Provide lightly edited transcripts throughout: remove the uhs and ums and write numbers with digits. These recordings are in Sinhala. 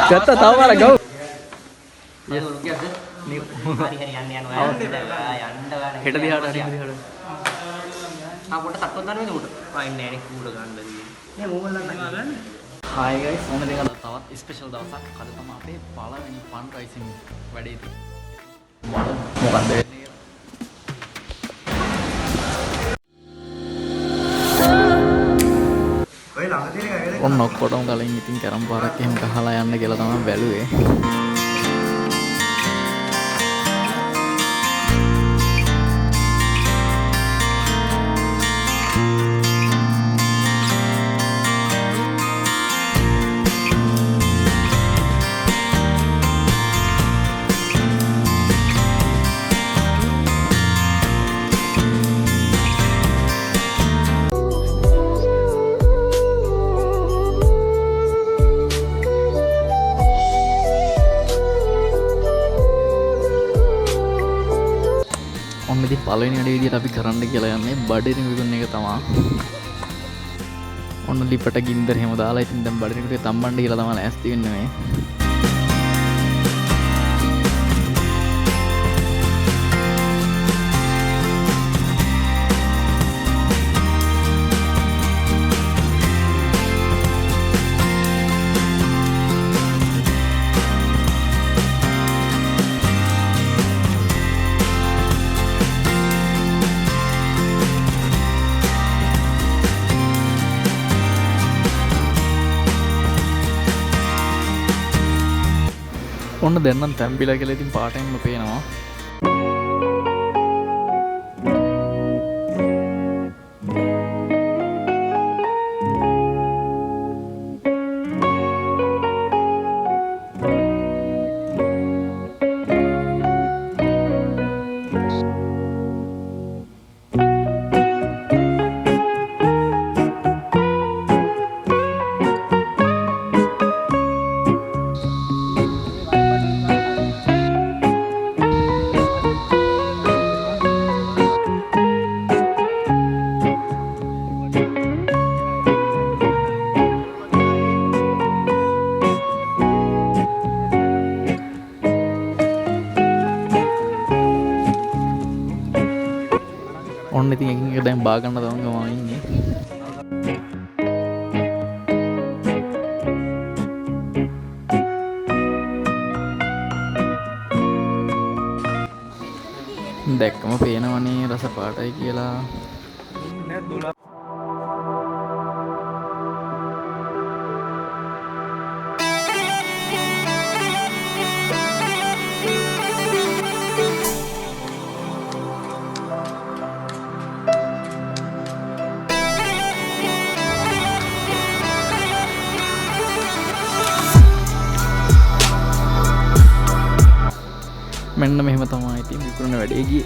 ගත්තා තව මාර ගව්. හෙට දිහාට හරි දිහාට. පොට තක්කොත් දාන්න මේක උඩ. ඉන්නේ නේ උඩ ගන්න දෙන්නේ. මේ මොවල්ලන් ගන්න. හායි ගයිස් මොන දෙයක් තවත් ස්පෙෂල් දවසක්. අද තමයි අපේ පළවෙනි ෆන් රයිසින් වැඩේ තියෙන්නේ. මොකක්ද වෙන්නේ? ඔය ළඟ තියෙන එක ඔන්න ඔක්කොටම කලින් ඉතින් කරම් පාරක් එහෙම ගහලා යන්න කියලා තමයි බැලුවේ. ඔන්න ඉතින් පළවෙනි වැඩේ විදියට අපි කරන්න කියලා යන්නේ බඩේරින් විකුණන එක තමයි. ඔන්න ලිපට ගින්දර හැම දාලා ඉතින් දැන් බඩේරින්ට තම්බන්න කියලා තමයි ලෑස්ති වෙන්නේ මේ. ඔන්න දැන් නම් තැම්බිලා කියලා ඉතින් පාටෙන්ම පේනවා. ඔන්න ඉතින් එකින් එක දැන් බා ගන්න තමයි මම ඉන්නේ. දැක්කම පේනවනේ රස පාටයි කියලා. මෙන්න මෙහෙම තමයි ඉතින් විකුණන වැඩේ ගියේ.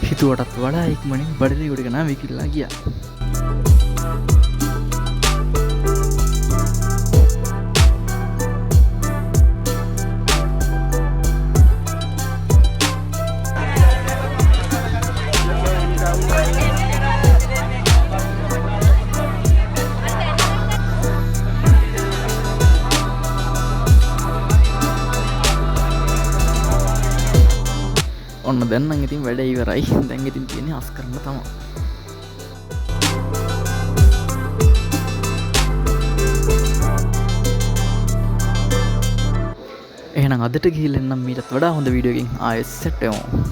හිතුවටත් වඩා ඉක්මනින් බඩේරියට ගෙනා විකිරලා ගියා. ඔන්න දැන් නම් ඉතින් වැඩ ඉවරයි. දැන් ඉතින් තියෙන්නේ අස් කරන්න තමයි. එහෙනම් අදට ගිහින් එන්නම් මීටත් වඩා හොඳ වීඩියෝ එකකින් ආයෙත් සෙට් වෙමු.